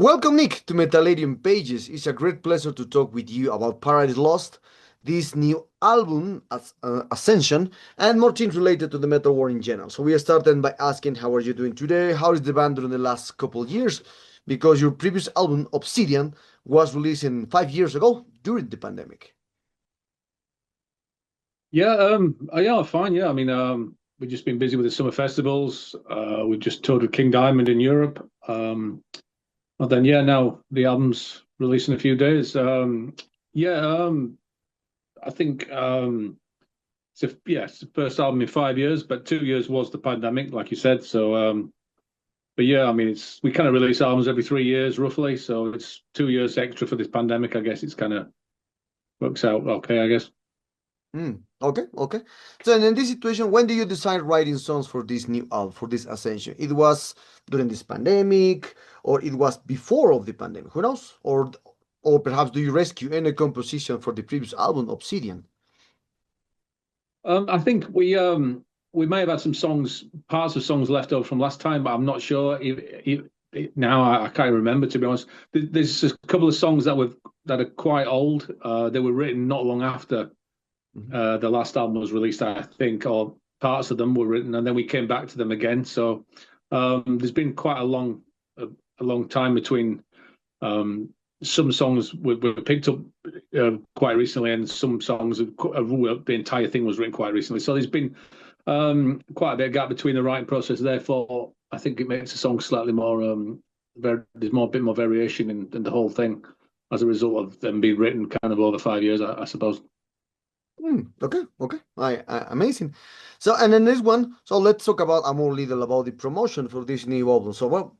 Welcome, Nick, to Metallarium Pages. It's a great pleasure to talk with you about Paradise Lost, this new album, Ascension, and more things related to the metal war in general. So we are starting by asking, how are you doing today? How is the band during the last couple of years? Because your previous album, Obsidian, was released 5 years ago during the pandemic. Yeah, fine. Yeah, I mean, we've just been busy with the summer festivals. We've just toured with King Diamond in Europe. And then, yeah, now the album's released in a few days. Yeah, I think it's the first album in 5 years, but 2 years was the pandemic, like you said. But yeah, I mean, we kind of release albums every 3 years, roughly. So it's 2 years extra for this pandemic. I guess it's kind of works out okay, I guess. Okay. So, and in this situation, when do you decide writing songs for this new album, for this Ascension? It was during this pandemic, or it was before of the pandemic? Who knows? Or perhaps do you rescue any composition for the previous album, Obsidian? I think we may have had some songs, parts of songs left over from last time, but I'm not sure. Now I can't remember, to be honest. There's a couple of songs that are quite old. They were written not long after the last album was released, I think, or parts of them were written, and then we came back to them again. So there's been quite a long time between some songs were picked up quite recently, and some songs, the entire thing was written quite recently. So there's been quite a bit of gap between the writing process. Therefore, I think it makes the song slightly more, there's a bit more variation in the whole thing as a result of them being written kind of over 5 years, I suppose. Okay. Amazing. So, and then this one, so let's talk about a more little about the promotion for this new album. So, well,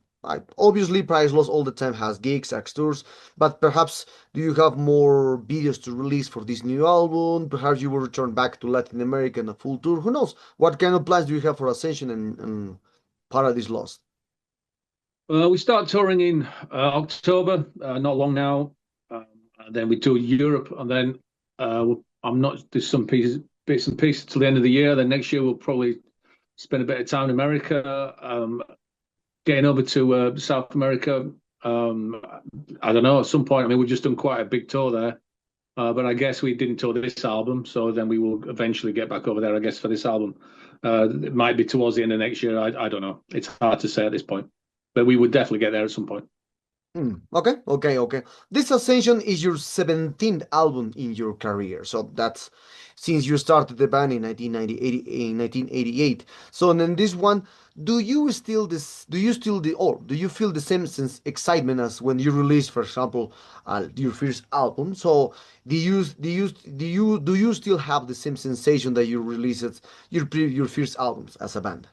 obviously, Price Loss all the time has gigs, acts, tours, but perhaps do you have more videos to release for this new album? Perhaps you will return back to Latin America in a full tour. Who knows? What kind of plans do you have for Ascension and Paradise Lost? We start touring in October, not long now. And then we tour Europe, and then I'm not there's some bits and pieces till the end of the year. Then next year we'll probably spend a bit of time in America, getting over to South America. I don't know, at some point. I mean, we've just done quite a big tour there, but I guess we didn't tour this album, so then we will eventually get back over there, I guess, for this album. It might be towards the end of next year. I don't know. It's hard to say at this point, but we would definitely get there at some point. Okay. This Ascension is your 17th album in your career. So that's since you started the band in 1988. So then this one, do you still the or do you feel the same sense excitement as when you released, for example, your first album? So do you still have the same sensation that you released your first albums as a band?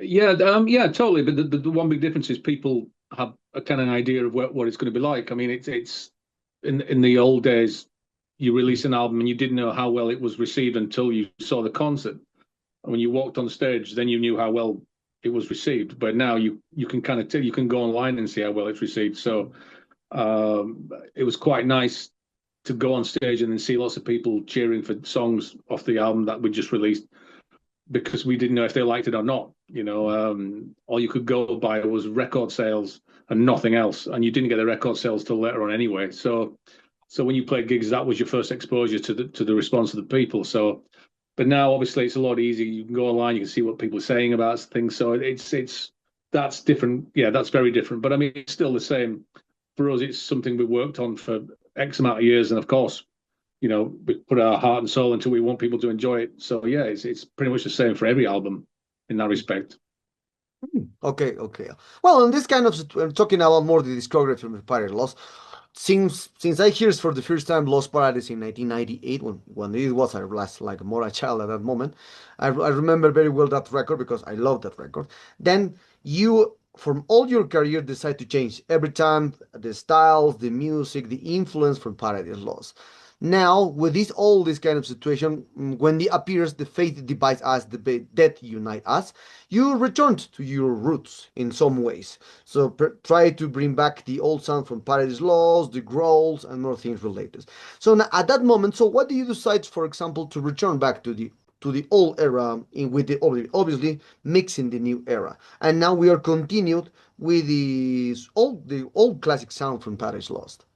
Yeah, totally. But the one big difference is people have a kind of idea of what it's going to be like. I mean, it's in the old days, you release an album and you didn't know how well it was received until you saw the concert. And when you walked on stage, then you knew how well it was received. But now you can kind of tell, you can go online and see how well it's received. So it was quite nice to go on stage and then see lots of people cheering for songs off the album that we just released, because we didn't know if they liked it or not. All you could go by was record sales and nothing else, and you didn't get the record sales till later on anyway. So when you played gigs, that was your first exposure to the response of the people. So, but now obviously it's a lot easier. You can go online, you can see what people are saying about things. So it's that's different. Yeah, that's very different. But I mean, it's still the same for us. It's something we worked on for X amount of years, and of course, we put our heart and soul into it. We want people to enjoy it. So yeah, it's pretty much the same for every album in that respect. Okay. Well, in this kind of talking about more the discography from Paradise Lost, since I hear for the first time Lost Paradise in 1998, when it was I was like more a child at that moment, I remember very well that record because I love that record. Then you, from all your career, decide to change every time the styles, the music, the influence from Paradise Lost. Now, with all this kind of situation, when it appears the faith divides us, the death unite us, you returned to your roots in some ways. So try to bring back the old sound from Paradise Lost, the growls, and more things related. So now, at that moment, so what do you decide, for example, to return back to the to the old era with the obviously mixing the new era. And now we are continued with the old classic sound from Paradise Lost.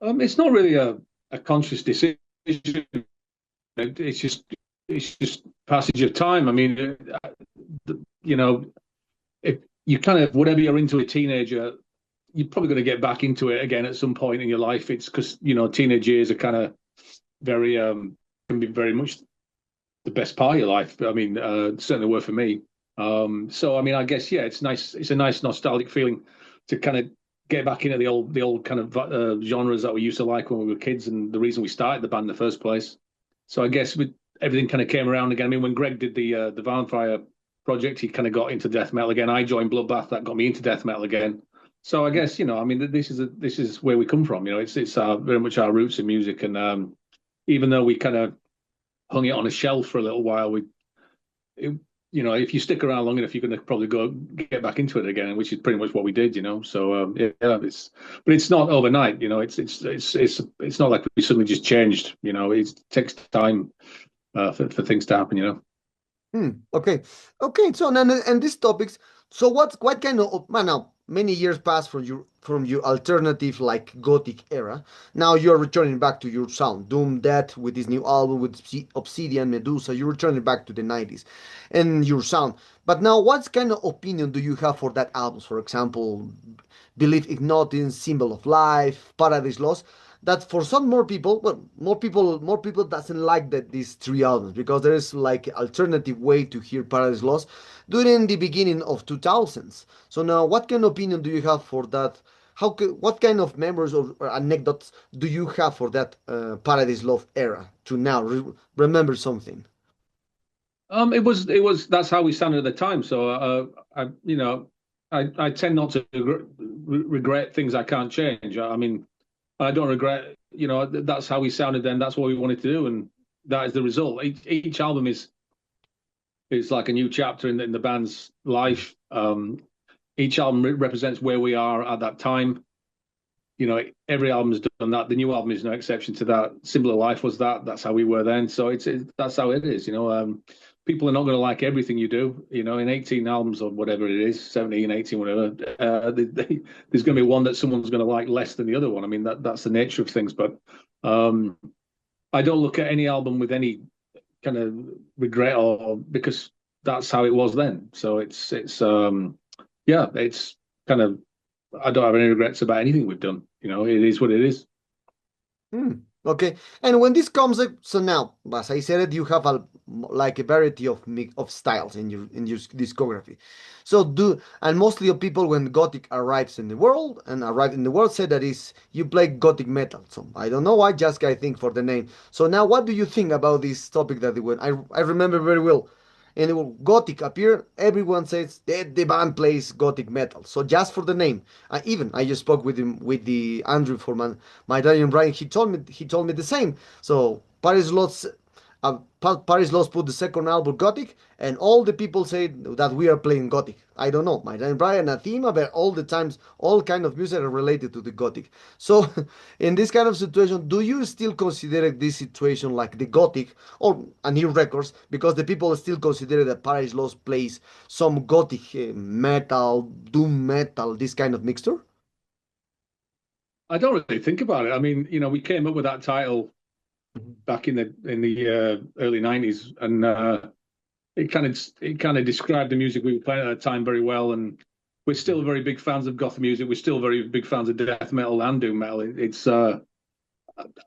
It's not really a conscious decision. It's just passage of time. I mean, you know, if you kind of whatever you're into a teenager, you're probably going to get back into it again at some point in your life. It's because teenage years are kind of very can be very much the best part of your life. I mean, certainly were for me. So I mean, I guess yeah, it's nice. It's a nice nostalgic feeling to kind of get back into the old kind of genres that we used to like when we were kids, and the reason we started the band in the first place. So I guess everything kind of came around again. I mean, when Greg did the Vampire project, he kind of got into death metal again. I joined Bloodbath, that got me into death metal again. So I guess I mean, this is where we come from. It's very much our roots in music, and even though we kind of hung it on a shelf for a little while, if you stick around long enough, you're going to probably get back into it again, which is pretty much what we did. So yeah, but it's not overnight. It's not like we suddenly just changed. It takes time for things to happen. Okay, okay. So and these topics. So what kind of man now? Many years passed from your alternative like gothic era. Now you're returning back to your sound, Doom, Death with this new album with Obsidian, Medusa. You're returning back to the 90s, and your sound. But now, what kind of opinion do you have for that albums? For example, Believe Ignoting, Symbol of Life, Paradise Lost, that for some more people, well, more people doesn't like these three albums because there is like alternative way to hear Paradise Lost during the beginning of 2000s. So now, what kind of opinion do you have for that? What kind of memories or anecdotes do you have for that Paradise Lost era to now remember something? It was that's how we sounded at the time. So I tend not to regret things I can't change. I mean, I don't regret. That's how we sounded then. That's what we wanted to do, and that is the result. Each album is like a new chapter in the band's life. Each album represents where we are at that time. Every album has done that. The new album is no exception to that. Symbol of Life was that. That's how we were then. So that's how it is. People are not going to like everything you do. In 18 albums or whatever it is, 17, 18, whatever, there's going to be one that someone's going to like less than the other one. I mean, that's the nature of things. But I don't look at any album with any kind of regret or because that's how it was then. So yeah, it's kind of I don't have any regrets about anything we've done. It is what it is. Okay, and when this comes up, so now, as I said, you have like a variety of styles in your discography. So and mostly of people when Gothic arrives in the world say that is you play Gothic metal. So I don't know why, just I think for the name. So now, what do you think about this topic that when I remember very well and it will Gothic appear, everyone says that the band plays Gothic metal. So just for the name, even I just spoke with him with the Andrew for my Italian Brian. He told me the same. So Paris Lost put the second album Gothic, and all the people say that we are playing Gothic. I don't know. My Italian Brian and Thema, but all the times, all kind of music are related to the Gothic. So, in this kind of situation, do you still consider this situation like the Gothic or a new records? Because the people still consider that Paris Lost plays some Gothic metal, doom metal, this kind of mixture. I don't really think about it. I mean, we came up with that title back in the early '90s, and it kind of described the music we were playing at the time very well. And we're still very big fans of goth music. We're still very big fans of death metal and doom metal. It's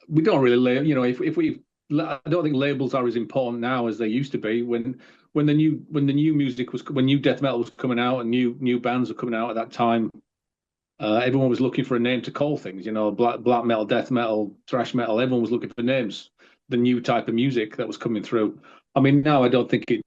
we don't really, if we, I don't think labels are as important now as they used to be. When the new music when new death metal was coming out and new bands were coming out at that time. Everyone was looking for a name to call things, black metal, death metal, thrash metal. Everyone was looking for names, the new type of music that was coming through. I mean, now I don't think it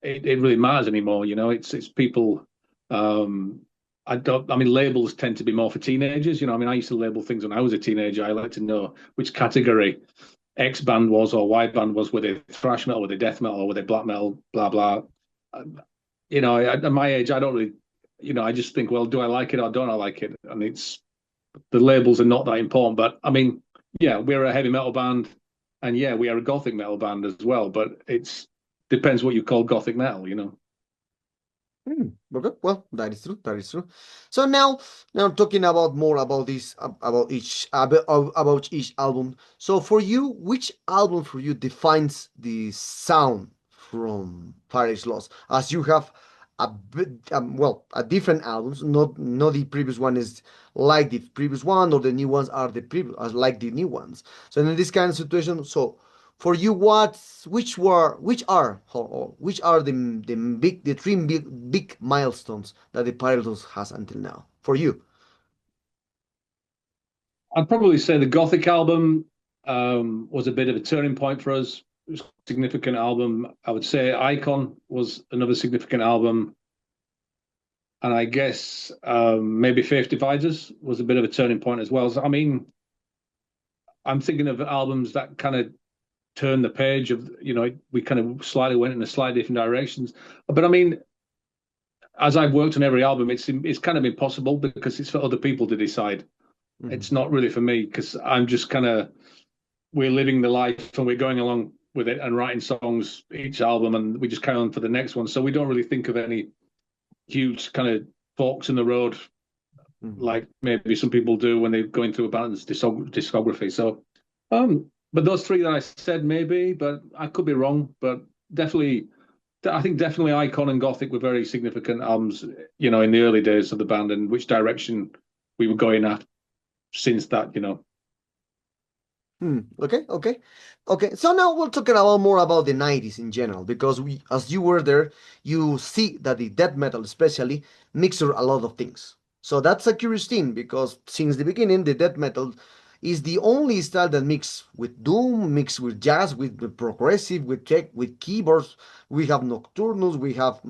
really matters anymore. It's people. I mean, labels tend to be more for teenagers. I mean, I used to label things when I was a teenager. I like to know which category X band was or Y band was. Were they thrash metal? Were they death metal? Or were they black metal? Blah blah. At my age, I don't really. I just think, well, do I like it or don't I like it? And the labels are not that important. But I mean, yeah, we're a heavy metal band. And yeah, we are a gothic metal band as well, but it's depends what you call gothic metal, you know. Okay, well, that is true. That is true. So now talking about more about this about each album. So for you, which album for you defines the sound from Paradise Lost? As you have a bit, well, a different albums. Not the previous one is like the previous one, or the new ones are the previous as like the new ones. So in this kind of situation, so for you, which are the three big milestones that the Pirates has until now for you? I'd probably say the Gothic album was a bit of a turning point for us. It was a significant album. I would say Icon was another significant album. And I guess maybe Faith Divides Us was a bit of a turning point as well. So, I mean, I'm thinking of albums that kind of turned the page of, you know, we kind of slightly went in a slightly different directions. But I mean, as I've worked on every album, it's kind of impossible because it's for other people to decide. It's not really for me because I'm just kind of we're living the life and we're going along with it and writing songs each album and we just carry on for the next one. So we don't really think of any huge kind of forks in the road like maybe some people do when they're going through a band's discography. So, but those three that I said maybe, but I could be wrong. But definitely, I think definitely Icon and Gothic were very significant albums, you know, in the early days of the band and which direction we were going at since that, you know. Okay. So now we're talking about more about the 90s in general, because as you were there, you see that the death metal especially mixed a lot of things. So that's a curious thing because since the beginning, the death metal is the only style that mix with doom, mix with jazz, with progressive, with tech, with keyboards. We have Nocturnus, we have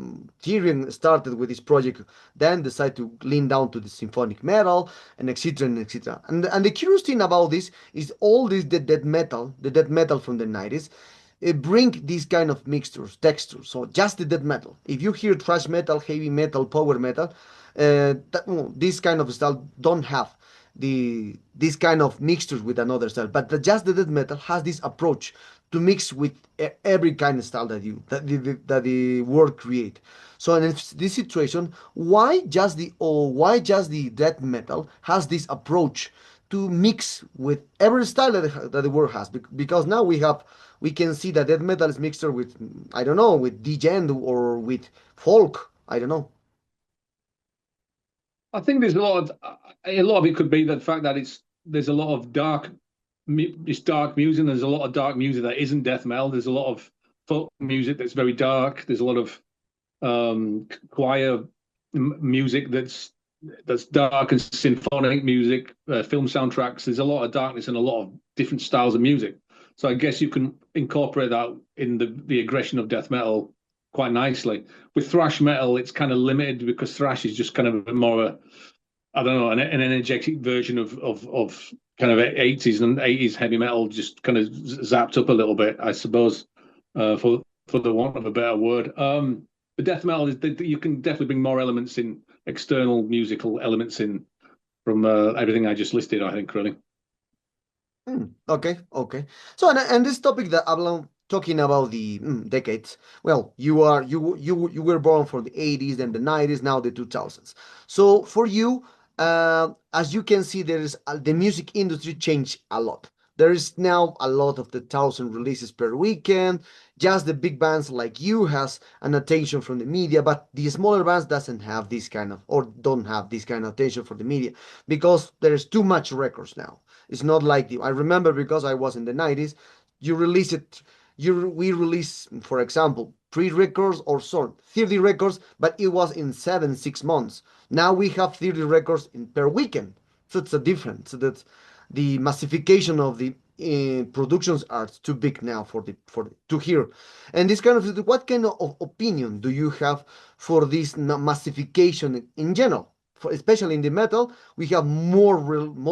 Tyrion started with this project, then decided to lean down to the symphonic metal, and etc. and etc. And the curious thing about this is all this the death metal from the 90s. It bring these kind of mixtures, textures. So just the death metal. If you hear thrash metal, heavy metal, power metal, this kind of style don't have this kind of mixtures with another style, but just the death metal has this approach to mix with every kind of style that the world create. So in this situation, why just the death metal has this approach to mix with every style that the world has? Because now we can see that death metal is mixed with, I don't know, with djent or with folk, I don't know. I think there's a lot of it could be the fact that there's a lot of it's dark music. There's a lot of dark music that isn't death metal. There's a lot of folk music that's very dark. There's a lot of choir music that's dark and symphonic music, film soundtracks. There's a lot of darkness and a lot of different styles of music. So I guess you can incorporate that in the aggression of death metal quite nicely. With thrash metal, it's kind of limited because thrash is just kind of more of a, I don't know, an energetic version of kind of 80s and 80s heavy metal, just kind of zapped up a little bit, I suppose, for the want of a better word. The death metal is you can definitely bring more elements in, external musical elements in from everything I just listed. I think really. Okay. So and this topic that I'm talking about the decades. Well, you were born for the 80s and the 90s, now the 2000s. So for you, as you can see, there is the music industry changed a lot. There is now a lot of the 1,000 releases per weekend. Just the big bands like you has an attention from the media, but the smaller bands doesn't have this kind of or don't have this kind of attention for the media because there's too much records now. It's not like I remember because I was in the 90s. You release it. We release, for example, pre-records or 30 records, but it was in 6 months. Now we have 30 records per weekend. So it's a difference. So that's the massification of the productions are too big now for to hear. And this kind of what kind of opinion do you have for this massification in general? Especially in the metal, we have more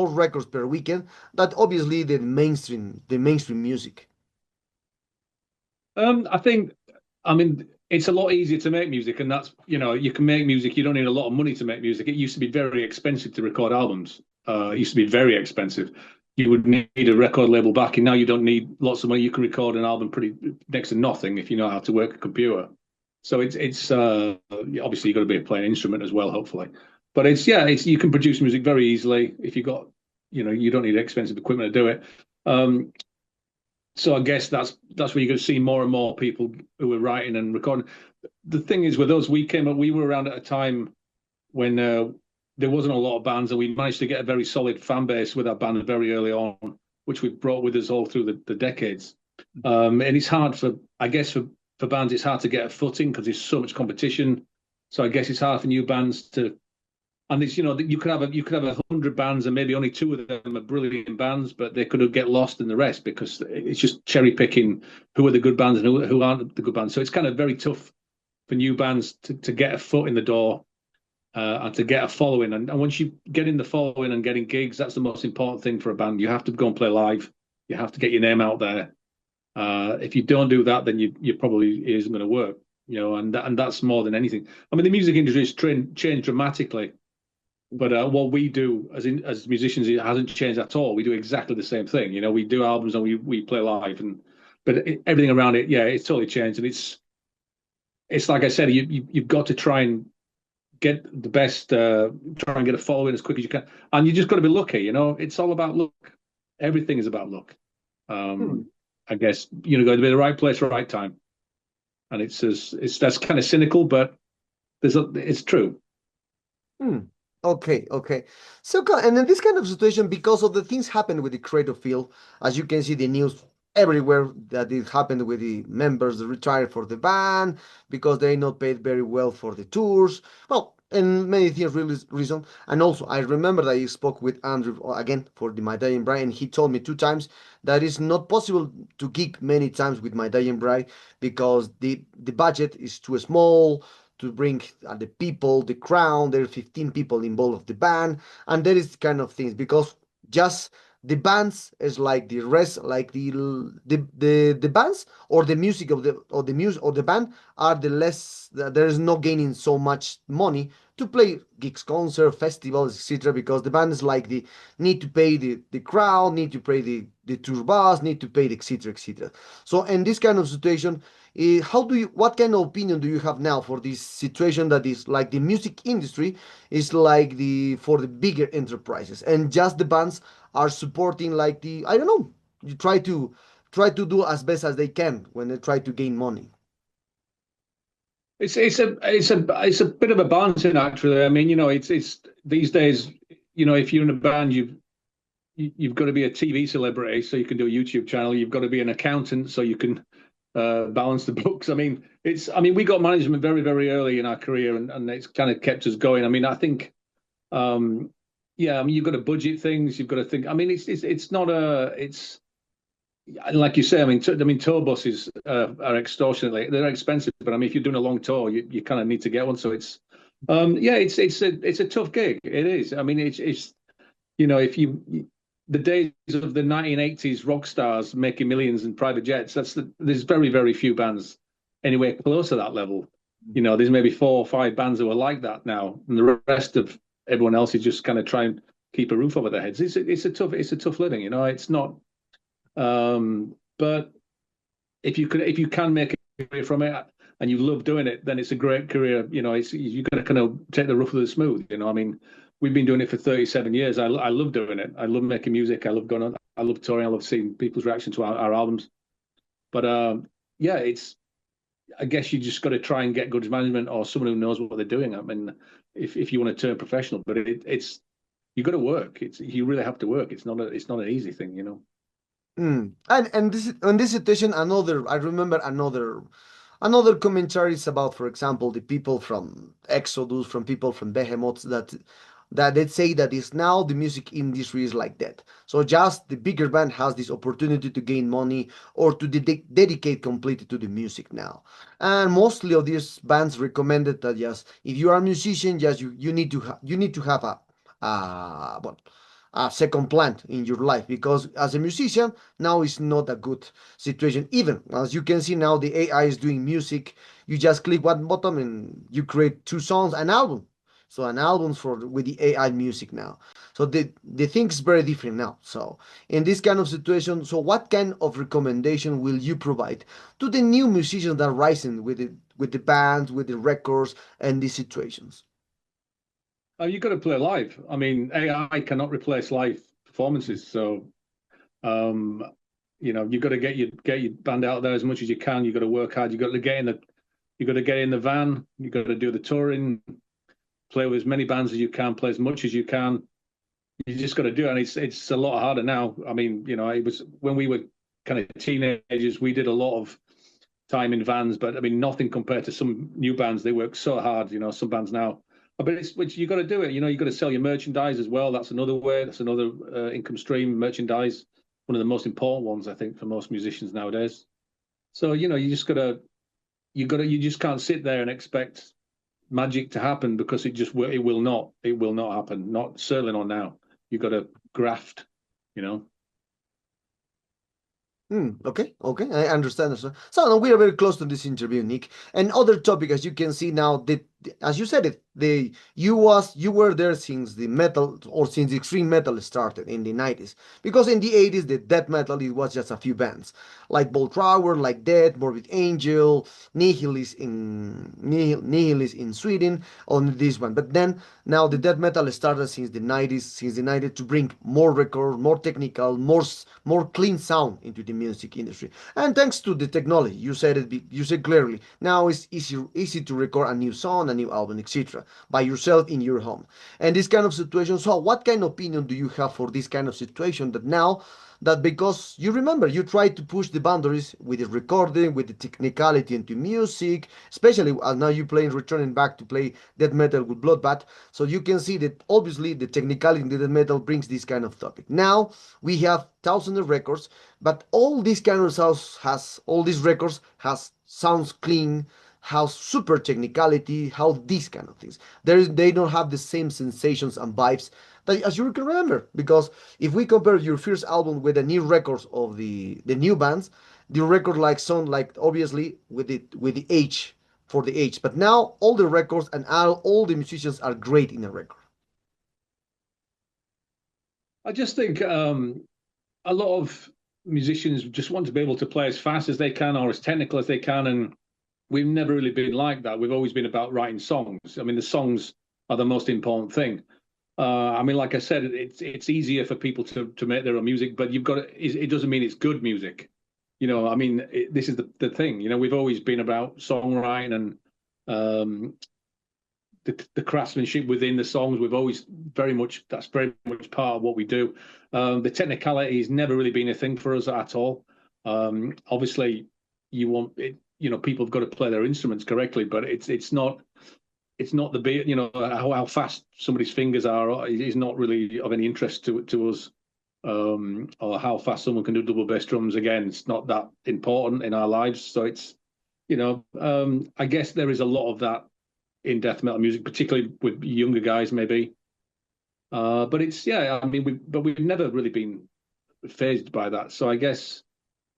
records per weekend. That obviously the mainstream music. I think, I mean, it's a lot easier to make music, and that's, you know, you can make music. You don't need a lot of money to make music. It used to be very expensive to record albums. It used to be very expensive. you would need a record label backing. Now you don't need lots of money. You can record an album pretty next to nothing if you know how to work a computer. So it's obviously you've got to be a playing instrument as well, hopefully. But it's you can produce music very easily if you got you don't need expensive equipment to do it. So I guess that's where you're going to see more and more people who are writing and recording. The thing is with us, we were around at a time when there wasn't a lot of bands, and we managed to get a very solid fan base with our band very early on, which we brought with us all through the decades. And it's hard I guess for bands, it's hard to get a footing because there's so much competition. So I guess it's hard for new bands to, and it's you could have 100 bands and maybe only two of them are brilliant bands, but they could get lost in the rest because it's just cherry picking who are the good bands and who aren't the good bands. So it's kind of very tough for new bands to get a foot in the door. And to get a following. And once you get in the following and getting gigs, that's the most important thing for a band. You have to go and play live. You have to get your name out there. If you don't do that, then you probably isn't going to work. And that's more than anything. I mean, the music industry has changed dramatically, but what we do as musicians, it hasn't changed at all. We do exactly the same thing. We do albums and we play live, but everything around it, yeah, it's totally changed. And it's like I said, you've got to try and get the best, try and get a following as quick as you can, and you just got to be lucky. It's all about luck. Everything is about luck. I guess got to be the right place, right time, and that's kind of cynical, but it's true. Okay. So, and in this kind of situation, because of the things happen with the creative field, as you can see the news everywhere that it happened with the members that retired for the band because they not paid very well for the tours. Well, and many things really reason. And also, I remember that I spoke with Andrew again for the My Dying Bride, and he told me 2 times that it's not possible to gig many times with My Dying Bride because the budget is too small to bring the people, the crowd. There are 15 people involved of the band, and there is kind of things because just the bands is like the rest, like the bands or the music of the music or the band are the less. There is no gaining so much money to play gigs, concert, festivals, etc. Because the band is like the need to pay the crowd, need to pay the tour bus, need to pay the etc. So in this kind of situation, what kind of opinion do you have now for this situation that is like the music industry is like for the bigger enterprises and just the bands are supporting like I don't know, you try to do as best as they can when they try to gain money. It's a bit of a balancing actually. I mean, it's these days, if you're in a band, you've got to be a TV celebrity so you can do a YouTube channel. You've got to be an accountant so you can balance the books. I mean, we got management very, very early in our career, and it's kind of kept us going. I mean, I think, you've got to budget things. You've got to think. I mean, it's not it's like you say. I mean, tour buses are extortionately. They're expensive, but I mean, if you're doing a long tour, you kind of need to get one. So it's a tough gig. It is. I mean, it's if the days of the 1980s rock stars making millions in private jets, there's very, very few bands anywhere close to that level. There's maybe 4 or 5 bands who are like that now, and the rest of everyone else is just kind of trying to keep a roof over their heads. It's a tough living. It's not. But if you can make a career from it and you love doing it, then it's a great career. You've got to kind of take the rough with the smooth. I mean, we've been doing it for 37 years. I love doing it. I love making music. I love going on. I love touring. I love seeing people's reaction to our albums. But I guess you just got to try and get good management or someone who knows what they're doing. I mean, if you want to turn professional, but it's you got to work. You really have to work. It's not an easy thing. And this in this situation, I remember another commentaries about, for example, the people from Exodus, from people from Behemoths that they say that is now the music industry is like that. So just the bigger band has this opportunity to gain money or to dedicate completely to the music now. And mostly of these bands recommended that just if you are a musician, just you need to have what a second plan in your life because as a musician now it's not a good situation. Even as you can see now, the AI is doing music. You just click one button and you create 2 songs, an album. So an albums for with the AI music now. So the thing is very different now. So in this kind of situation, so what kind of recommendation will you provide to the new musicians that are rising with the bands, with the records, and these situations? You've got to play live. I mean, AI cannot replace live performances. So, um, you've got to get your band out there as much as you can. You've got to work hard. You've got to get in the van. You've got to do the touring, play with as many bands as you can, play as much as you can. You just got to do it, and it's a lot harder now. I mean, it was when we were kind of teenagers, we did a lot of time in vans, but I mean, nothing compared to some new bands. They work so hard, some bands now. But it's which you got to do it. You got to sell your merchandise as well. That's another way. That's another income stream. Merchandise, one of the most important ones, I think, for most musicians nowadays. So you just can't sit there and expect magic to happen, because it will not happen. Not certainly not now. You've got to graft, you know. Okay, okay, I understand. So now we are very close to this interview, Nick. And other topic, as you can see now, as you said it, you were there since the metal or since the extreme metal started in the 90s. Because in the 80s, the death metal it was just a few bands like Bolt Thrower, like Death, Morbid Angel, Nihilist in Sweden on this one. But then now the death metal started since the 90s to bring more record, more technical, more clean sound into the music industry. And thanks to the technology, you said clearly, now it's easy to record a new song, a new album, etc. by yourself in your home. And this kind of situation, so what kind of opinion do you have for this kind of situation that now that because you remember you try to push the boundaries with the recording, with the technicality into music, especially as now you playing returning back to play death metal with Bloodbath, so you can see that obviously the technicality in the death metal brings this kind of topic. Now we have thousands of records, but all these kind of sounds has all these records has sounds clean, how super technicality, how these kind of things. They don't have the same sensations and vibes that as you can remember. Because if we compare your first album with the new records of the new bands, the record like sound like obviously with the age for the age. But now all the records and all the musicians are great in a record. I just think a lot of musicians just want to be able to play as fast as they can or as technical as they can, and we've never really been like that. We've always been about writing songs. I mean, the songs are the most important thing. I mean, like I said, it's easier for people to make their own music, but it doesn't mean it's good music. I mean, this is the thing. We've always been about songwriting and the craftsmanship within the songs. That's very much part of what we do. The technicality has never really been a thing for us at all. Obviously, you want it. People have got to play their instruments correctly, but it's not the beat. How fast somebody's fingers are is not really of any interest to us, or how fast someone can do double bass drums. Again, it's not that important in our lives. So it's I guess there is a lot of that in death metal music, particularly with younger guys, maybe. But I mean, we've never really been phased by that. So I guess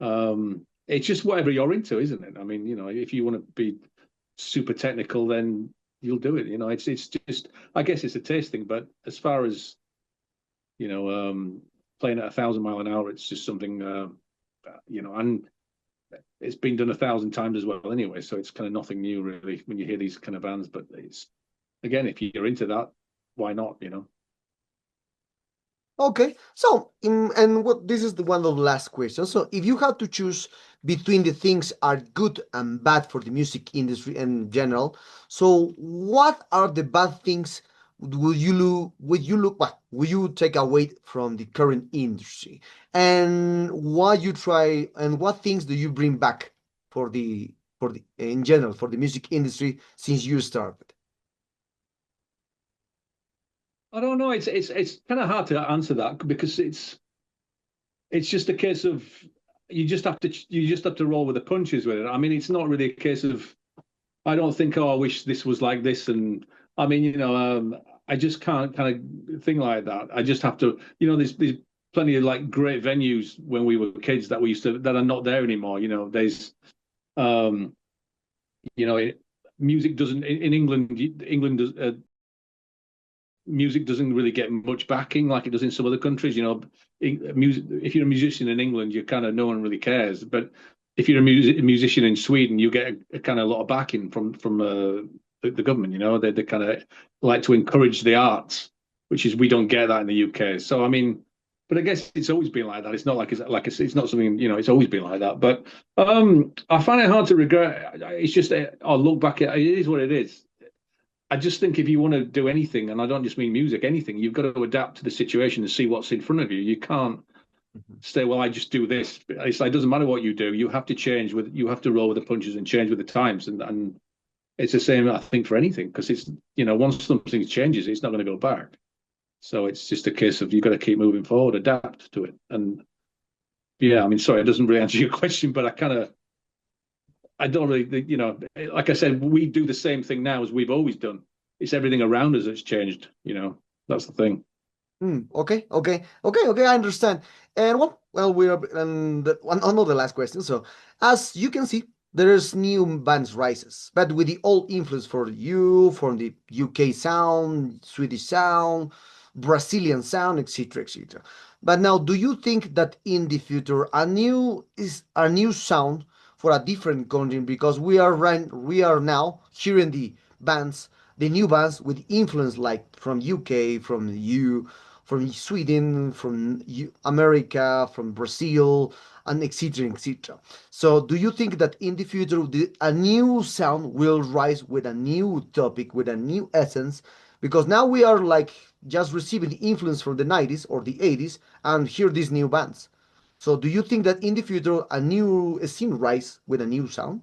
it's just whatever you're into, isn't it? I mean, if you want to be super technical, then you'll do it. It's just, I guess it's a taste thing. But as far as playing at 1,000 mile an hour, it's just something and it's been done 1,000 times as well anyway. So it's kind of nothing new really when you hear these kind of bands. But it's again, if you're into that, why not? Okay, so and what this is one of the last questions. So if you had to choose between the things are good and bad for the music industry in general, so what are the bad things would you take away from the current industry, and what things do you bring back for the in general for the music industry since you started? I don't know. It's kind of hard to answer that, because it's just a case of you just have to roll with the punches with it. I mean, it's not really a case of I don't think, oh, I wish this was like this, and I mean, I just can't kind of thing like that. I just have to, there's plenty of like great venues when we were kids that we used to that are not there anymore. There's um, music doesn't in England. England does. music doesn't really get much backing like it does in some other countries. You know, music. If you're a musician in England, you kind of no one really cares. But if you're a musician in Sweden, you get a kind of lot of backing from the government. You know, they kind of like to encourage the arts, which is we don't get that in the UK. So I mean, but I guess it's always been like that. It's not it's not something, you know. It's always been like that. But I find it hard to regret. It's just I'll look back at it. It is what it is. I just think if you want to do anything, and I don't just mean music, anything, you've got to adapt to the situation and see what's in front of you. You can't say, well, I just do this. It's like, it doesn't matter what you do. You have to change you have to roll with the punches and change with the times. And it's the same, I think, for anything, because it's, you know, once something changes, it's not going to go back. So it's just a case of you've got to keep moving forward, adapt to it. And yeah, I mean, sorry, it doesn't really answer your question, but I don't really, you know, like I said, we do the same thing now as we've always done. It's everything around us that's changed, you know, that's the thing. Okay. I understand. And well, we're and another last question. So, as you can see, there's new bands rises, but with the old influence from the UK sound, Swedish sound, Brazilian sound, etc., etc. But now, do you think that in the future a new sound for a different country? Because we are now hearing the new bands with influence like from UK, from Sweden, from America, from Brazil, and etc. etc. So, do you think that in the future a new sound will rise with a new topic, with a new essence? Because now we are like just receiving the influence from the 90s or the 80s and hear these new bands. So, do you think that in the future a new scene rise with a new sound?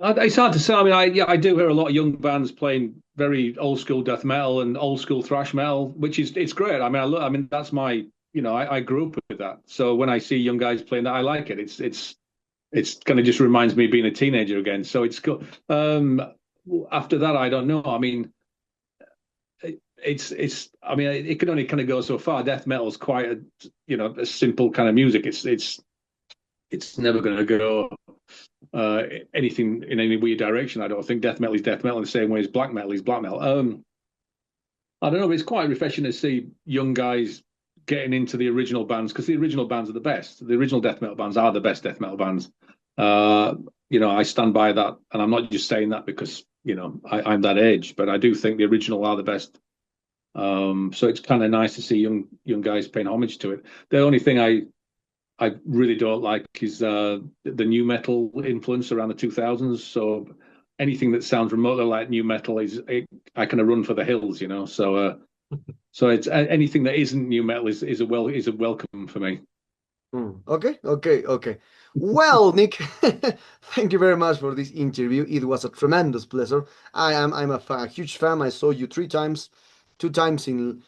It's hard to say. I mean, I do hear a lot of young bands playing very old school death metal and old school thrash metal, which is it's great. I mean, I mean that's my, you know, I grew up with that. So when I see young guys playing that, I like it. It's kind of just reminds me of being a teenager again. So it's cool. After that, I don't know. I mean, I mean, it can only kind of go so far. Death metal is quite a, you know, a simple kind of music. It's never going to go anything in any weird direction. I don't think death metal is death metal in the same way as black metal is black metal. I don't know, but it's quite refreshing to see young guys getting into the original bands, because the original bands are the best. The original death metal bands are the best death metal bands. You know, I stand by that, and I'm not just saying that because, you know, I'm that age, but I do think the original are the best. So it's kind of nice to see young guys paying homage to it. The only thing I really don't like is the new metal influence around the 2000s. So anything that sounds remotely like new metal I kind of run for the hills, you know. So it's anything that isn't new metal is a welcome for me. Okay. Well, Nick, thank you very much for this interview. It was a tremendous pleasure. I'm a huge fan. I saw you three times, two times in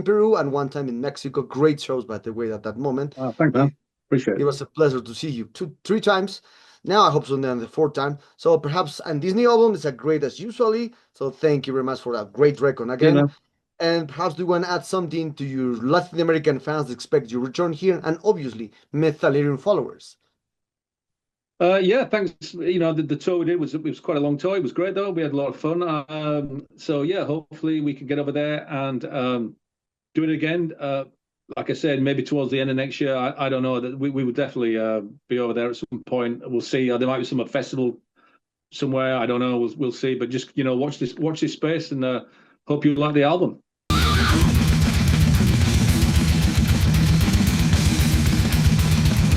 Peru and one time in Mexico. Great shows, by the way, at that moment. Thanks, man. Appreciate It it. was a pleasure to see you three times. Now I hope so then the fourth time. So perhaps and this new album is as great as usually. So thank you very much for that great record Yeah, again. man. And perhaps do you want to add something to your Latin American fans that expect your return here and obviously Metallarian followers? Yeah, thanks. You know, the tour we did it was quite a long tour. It was great though. We had a lot of fun. So yeah, hopefully we can get over there and do it again. Like I said, maybe towards the end of next year. I don't know that we would definitely be over there at some point. We'll see. There might be some festival somewhere. I don't know. We'll see. But just, you know, watch this space and hope you like the album.